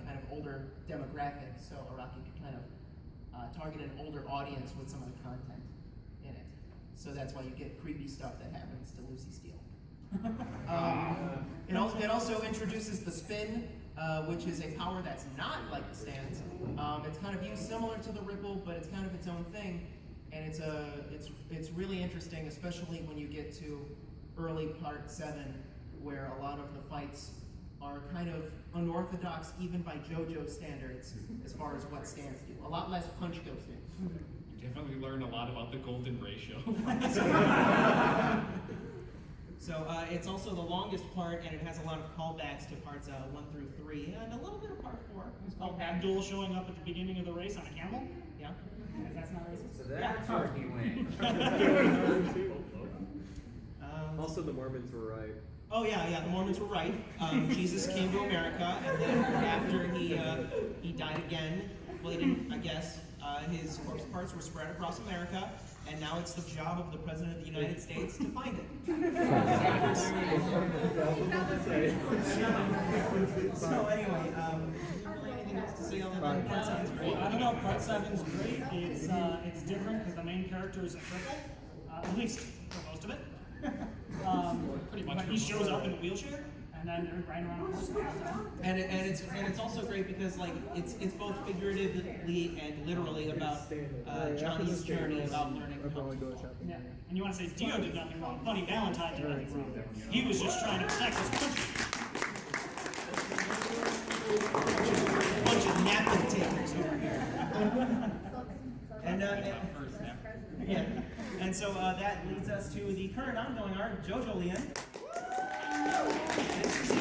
kind of older demographic, so Araki could kind of target an older audience with some of the content in it. So that's why you get creepy stuff that happens to Lucy Steele. It also introduces the spin, which is a power that's not like the stance. It's kind of used similar to the ripple, but it's kind of its own thing, and it's really interesting, especially when you get to early part 7, where a lot of the fights are kind of unorthodox, even by JoJo's standards, as far as what stance do. A lot less punch ghosting. You definitely learn a lot about the golden ratio. So it's also the longest part, and it has a lot of callbacks to parts 1 through 3, and a little bit of part 4. It's called Abdul showing up at the beginning of the race on a camel. Yeah. Because that's not racist. So that's where he went. Also, the Mormons were right. Oh yeah, the Mormons were right. Jesus came to America, and then after he died again, well, he didn't, I guess, his corpse parts were spread across America, and now it's the job of the President of the United States to find it. So anyway, really anything else to say on that? Part 7's great. I don't know, part 7's great. It's different because the main character is a cripple, at least for most of it. Pretty much. But he shows up in a wheelchair, and then they're riding around a horse the whole time. And it's also great because like it's both figuratively and literally about Johnny's journey about learning kung fu. Yeah. And you want to say Dio did nothing wrong. Buddy Valentine did nothing wrong. He was just trying to protect his country. A bunch of napkin takers over here. Yeah. And so that leads us to the current ongoing arc, JoJo Lian. This is the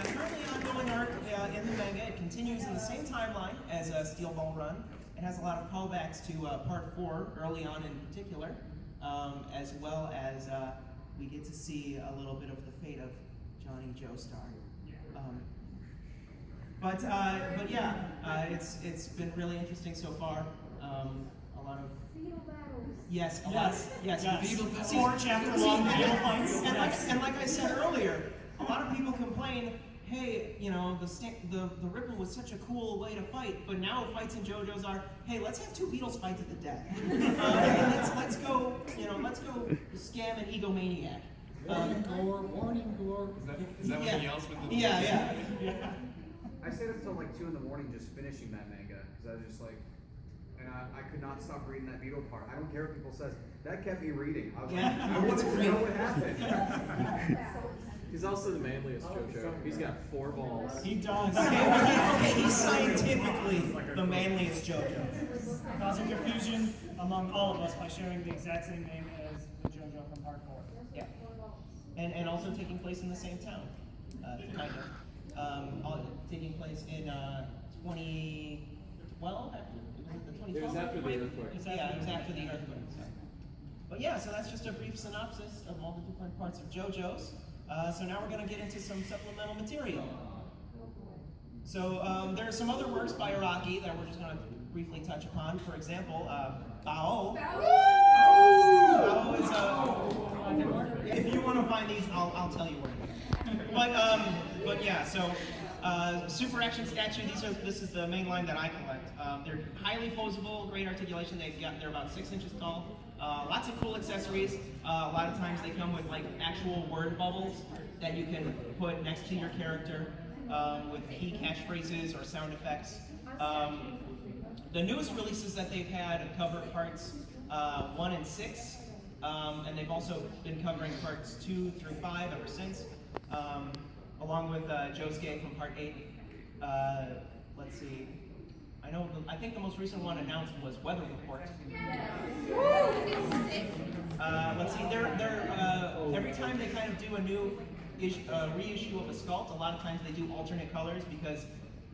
currently ongoing arc in the manga. It continues in the same timeline as Steel Ball Run. It has a lot of callbacks to part 4, early on in particular, as well as we get to see a little bit of the fate of Johnny Joestar. But yeah, it's been really interesting so far. A lot of yes, a lot. Yes. Yes. 4 chapter long beetle fights. And like I said earlier, a lot of people complain, hey, you know, the ripple was such a cool way to fight, but now fights in JoJo's are, hey, let's have 2 beetles fight to the death. Let's go scam an egomaniac. Warning gore. Is that what he yells with the Yeah. I stayed up until like 2 in the morning just finishing that manga because I was just like, and I could not stop reading that beetle part. I don't care what people says. That kept me reading. I was like, I wanted to know what happened. He's also the manliest JoJo. He's got 4 balls. He does. Okay, he's scientifically the manliest JoJo. Causing confusion among all of us by sharing the exact same name as the JoJo from part 4. Yeah. And also taking place in the same town, kind of. Taking place in 2012, It was after the earthquake. Yeah, it was after the earthquake. So. But yeah, so that's just a brief synopsis of all the different parts of JoJo's. So now we're going to get into some supplemental material. So there are some other works by Araki that we're just going to briefly touch upon. For example, Bao. Bao is if you want to find these, I'll tell you where. But yeah, so Super Action Statue. This is the main line that I collect. They're highly posable, great articulation. They're about 6 inches tall. Lots of cool accessories. A lot of times they come with like actual word bubbles that you can put next to your character with key catchphrases or sound effects. The newest releases that they've had cover parts 1 and 6, and they've also been covering parts 2 through 5 ever since, along with Josuke from part 8. Let's see. I think the most recent one announced was Weather Report. Let's see. Every time they kind of do a new reissue of a sculpt, a lot of times they do alternate colors because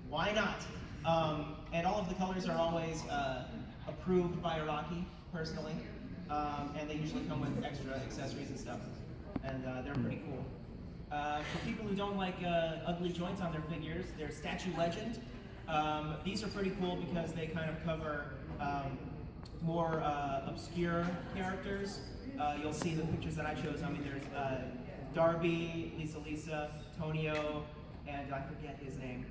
why not? And all of the colors are always approved by Araki personally, and they usually come with extra accessories and stuff, and they're pretty cool. For people who don't like ugly joints on their figures, there's Statue Legend. These are pretty cool because they kind of cover more obscure characters. You'll see the pictures that I chose. I mean, there's Darby, Lisa, Tonio, and I forget his name.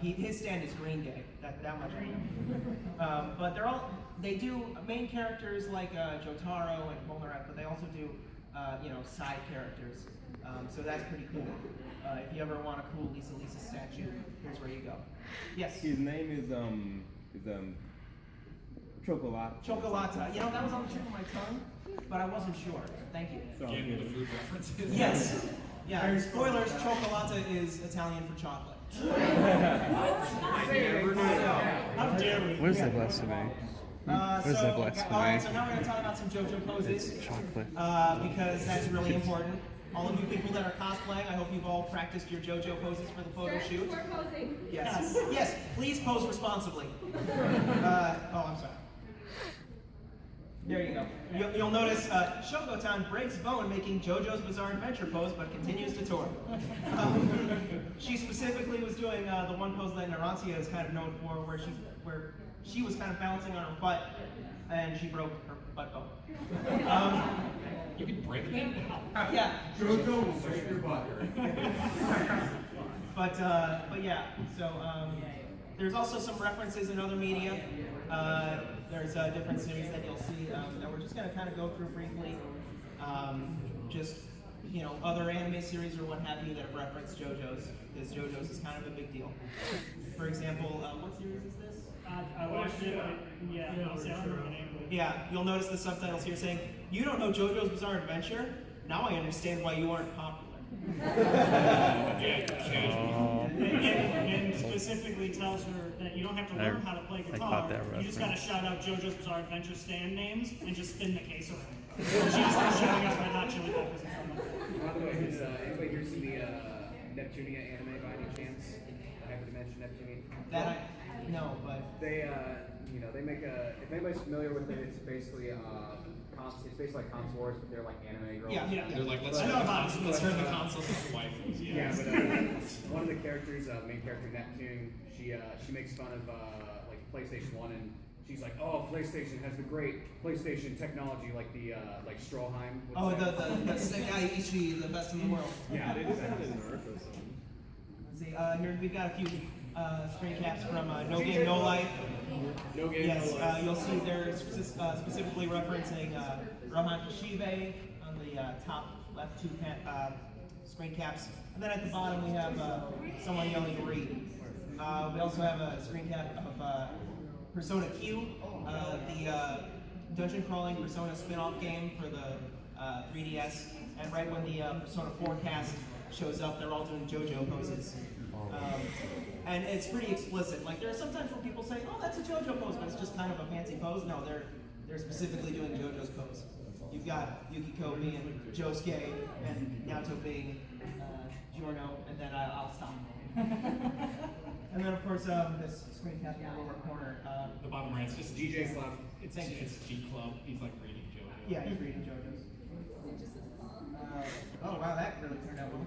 His stand is Green Day. That much I know. But they do main characters like Jotaro and Polnareff, but they also do side characters. So that's pretty cool. If you ever want a cool Lisa statue, here's where you go. Yes. His name is Chocolate. Chocolata. You know, that was on the tip of my tongue, but I wasn't sure. Thank you. Again, with the food references. Yes. Yeah. Spoilers. Chocolata is Italian for chocolate. How dare we? What is the blasphemy? What is the blasphemy? Alright, so now we're going to talk about some JoJo poses. Chocolate. Because that's really important. All of you people that are cosplaying, I hope you've all practiced your JoJo poses for the photo shoot. We're posing. Yes. Yes, please pose responsibly. I'm sorry. There you go. You'll notice Shogotan breaks bone making JoJo's Bizarre Adventure pose, but continues to tour. She specifically was doing the one pose that Narantia is kind of known for, where she was kind of balancing on her butt, and she broke her butt bone. You can break that? Yeah. JoJo will break your butt. But yeah, so there's also some references in other media. There's different series that you'll see that we're just going to kind of go through briefly. Other anime series or what have you that have referenced JoJo's, because JoJo's is kind of a big deal. For example, what series is this? I watched it, yeah, I don't remember the name. Yeah, you'll notice the subtitles here saying, "You don't know JoJo's Bizarre Adventure? Now I understand why you aren't popular." And specifically tells her that you don't have to learn how to play guitar. You just got to shout out JoJo's Bizarre Adventure stand names and just spin the case around. She's just shouting out Red Hot Chili Peppers in front of her. By the way, has anybody here seen the Neptunia anime by any chance? Hyperdimension Neptunia? No, but They make if anybody's familiar with it, it's basically it's basically like console wars, but they're like anime girls. Yeah. They're like, let's I turn know the about consoles, it. let's turn the consoles into waifus. Yeah, but one of the characters, main character Neptune, she makes fun of like PlayStation 1, and she's like, "Oh, PlayStation has the great PlayStation technology, like the like Stroheim." the Sekaiichi, the best in the world. Yeah, They just had it in Naruto. So. Let's see, here we've got a few screen caps from No Game No Life. No game. Yes, no life. you'll see they're specifically referencing Rohan Kashive on the top left two screen caps. And then at the bottom we have someone yelling "read." We also have a screen cap of Persona Q, the dungeon crawling Persona spin-off game for the 3DS. And right when the Persona 4 cast shows up, they're all doing JoJo poses. And it's pretty explicit. Like there are sometimes where people say, "Oh, that's a JoJo pose," but it's just kind of a fancy pose. No, they're specifically doing JoJo's pose. You've got Yukiko being Josuke, and Naoto being Giorno, and then I'll stop. And then of course this screen cap in the lower corner. The bottom right's just DJ Club. It's G Club. He's like reading JoJo. Yeah, he's reading JoJo's. Oh wow, that really turned out well.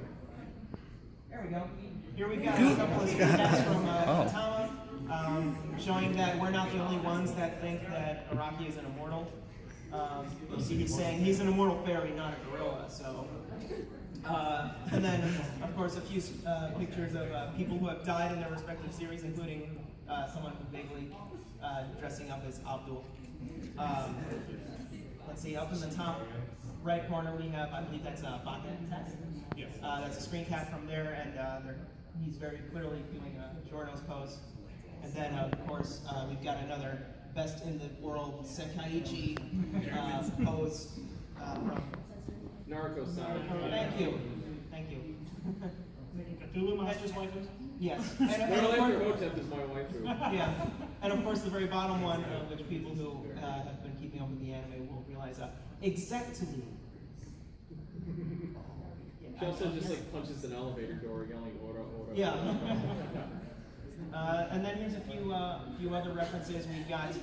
There we go. Here we've got a couple of screenshots from Katama, showing that we're not the only ones that think that Araki is an immortal. You'll see he's saying he's an immortal fairy, not a gorilla. So, and then of course a few pictures of people who have died in their respective series, including someone from Big League dressing up as Abdul. Let's see, up in the top right corner we have, I believe that's Bakken Test. Yes. That's a screen cap from there, and he's very clearly doing Giorno's pose. And then, of course, we've got another best in the world Sekaiichi pose from Naruto side. Thank you. Making Cthulhu monsters waifus? Yes. Well, of after course, Hotep is my waifu. yeah. And of course, the very bottom one, which people who have been keeping up with the anime will realize exactly. She also just like punches an elevator door, yelling "Ora, ora." Yeah. And then here's a few other references. We've got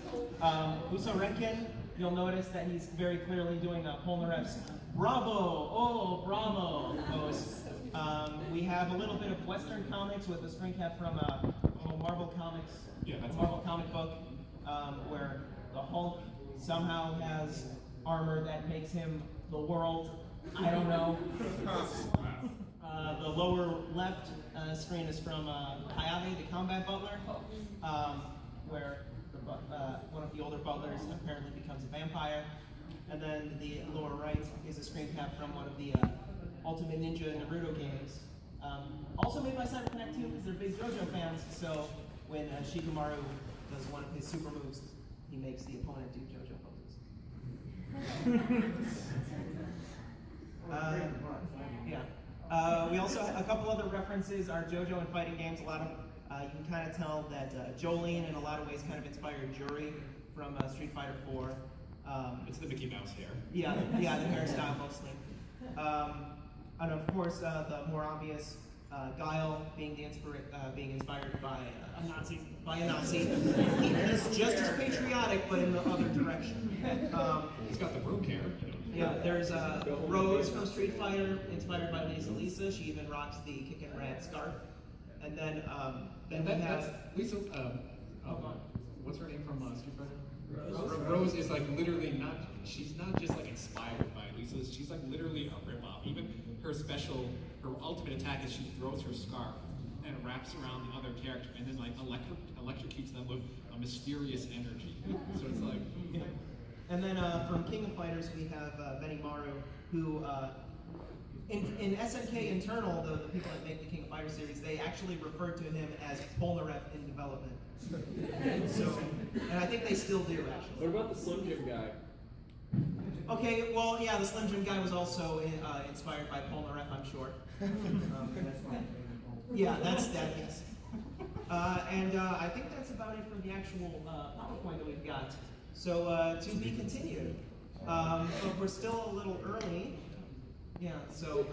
Uso Renkin. You'll notice that he's very clearly doing Polnareff's "Bravo! Oh, bravo!" pose. We have a little bit of Western comics with a screen cap from Marvel Comics, Marvel comic book, where the Hulk somehow has armor that makes him the world. I don't know. The lower left screen is from Hayate, the combat butler, where one of the older butlers apparently becomes a vampire. And then the lower right is a screen cap from one of the Ultimate Ninja Naruto games. Also made by CyberConnect 2 because they're big JoJo fans, so when Shikamaru does one of his super moves, he makes the opponent do JoJo poses. Yeah. We also have a couple other references are JoJo and fighting games. A lot of you can kind of tell that Jolene in a lot of ways kind of inspired Juri from Street Fighter 4. It's the Mickey Mouse hair. Yeah, the hairstyle mostly. And of course, the more obvious Guile being inspired by A Nazi. By a Nazi. He's just as patriotic, but in the other direction. He's got the broom hair. Yeah, there's Rose from Street Fighter, inspired by Lisa. She even rocks the Kickin' Rad scarf. And then we have Lisa. What's her name from Street Fighter? Rose is like literally not. She's not just like inspired by Lisa's. She's like literally a ripoff. Even her ultimate attack is she throws her scarf and it wraps around the other character and then like electrocutes them with a mysterious energy. So it's like. Yeah. And then from King of Fighters we have Benimaru, who in SNK internal, the people that make the King of Fighters series, they actually refer to him as Polnareff in development. And I think they still do actually. What about the Slim Jim guy? Okay, well, yeah, the Slim Jim guy was also inspired by Polnareff, I'm sure. Yeah, that's that, yes. And I think that's about it for the actual PowerPoint that we've got. So, to be continued. But we're still a little early. Yeah, so,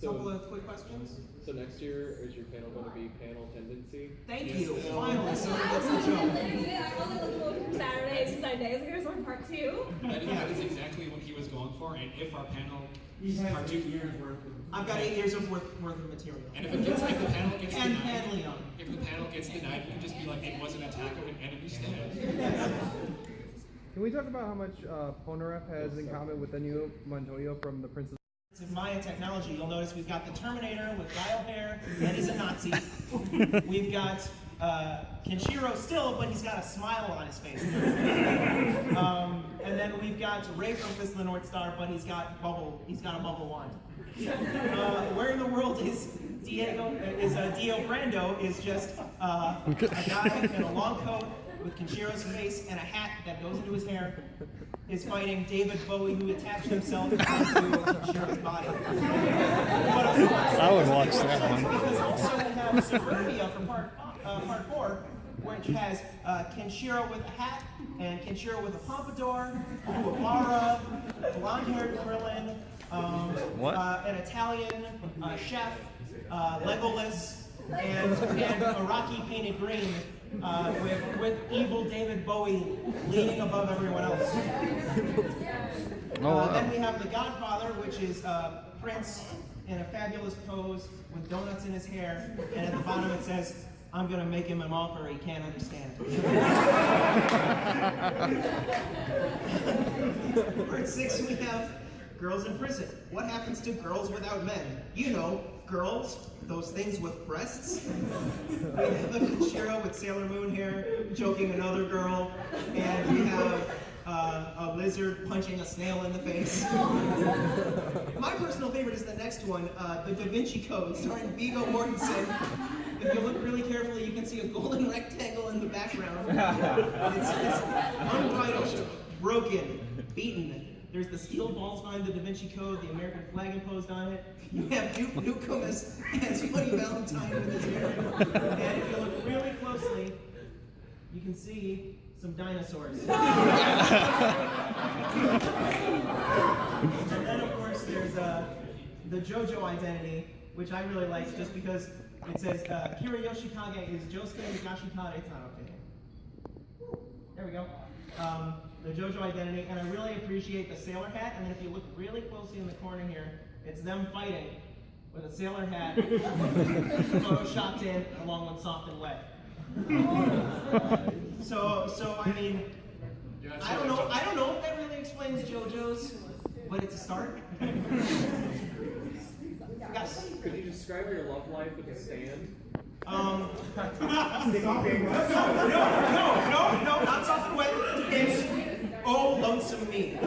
couple of quick questions. So next year, is your panel going to be panel tendency? Thank you, finally, somebody gets the joke. I only look forward to Saturdays to Sundays. There's one part 2. That is exactly what he was going for. And if our panel part 2 years worth. I've got 8 years worth of material. And if the panel gets and denied, Leon. if the panel gets denied, you can just be like, it was an attack of an enemy stand. Can we talk about how much Polnareff has in common with Ennio Montoya from The Princess? In Maya technology, you'll notice we've got the Terminator with Guile hair, and he's a Nazi. We've got Kenshiro still, but he's got a smile on his face. And then we've got Ray from Fist of the North Star, but he's got a bubble wand. Where in the world is Dio Brando? Is just a guy in a long coat with Kenshiro's face and a hat that goes into his hair, is fighting David Bowie, who attached himself to Kenshiro's body. But of course, I would watch that one. Because also we have Suburbia from part 4, which has Kenshiro with a hat, and Kenshiro with a pompadour, Kuwabara, blonde-haired Krillin, an Italian chef, Legolas, and Araki painted green, with evil David Bowie leaning above everyone else. Then we have The Godfather, which is Prince in a fabulous pose with donuts in his hair, and at the bottom it says, "I'm gonna make him an offer he can't understand." Part 6, we have Girls in Prison. What happens to girls without men? You know, girls, those things with breasts. We have a Kenshiro with Sailor Moon hair choking another girl, and we have a lizard punching a snail in the face. My personal favorite is the next one, the Da Vinci Code, starring Viggo Mortensen. If you look really carefully, you can see a golden rectangle in the background. It's unbridled, broken, beaten. There's the steel balls behind the Da Vinci Code, the American flag imposed on it. You have Duke Nukem as Funny Valentine with his hair. And if you look really closely, you can see some dinosaurs. And then, of course, there's the JoJo identity, which I really like just because it says Kira Yoshikage is Josuke Higashikage. It's not okay. There we go. The JoJo identity, and I really appreciate the sailor hat. And then if you look really closely in the corner here, it's them fighting with a sailor hat, photoshopped in, along with soft and wet. So I mean, I don't know if that really explains JoJo's, but it's a start. Yes. Could you describe your love life with a stand? No, not something with it's oh lonesome me.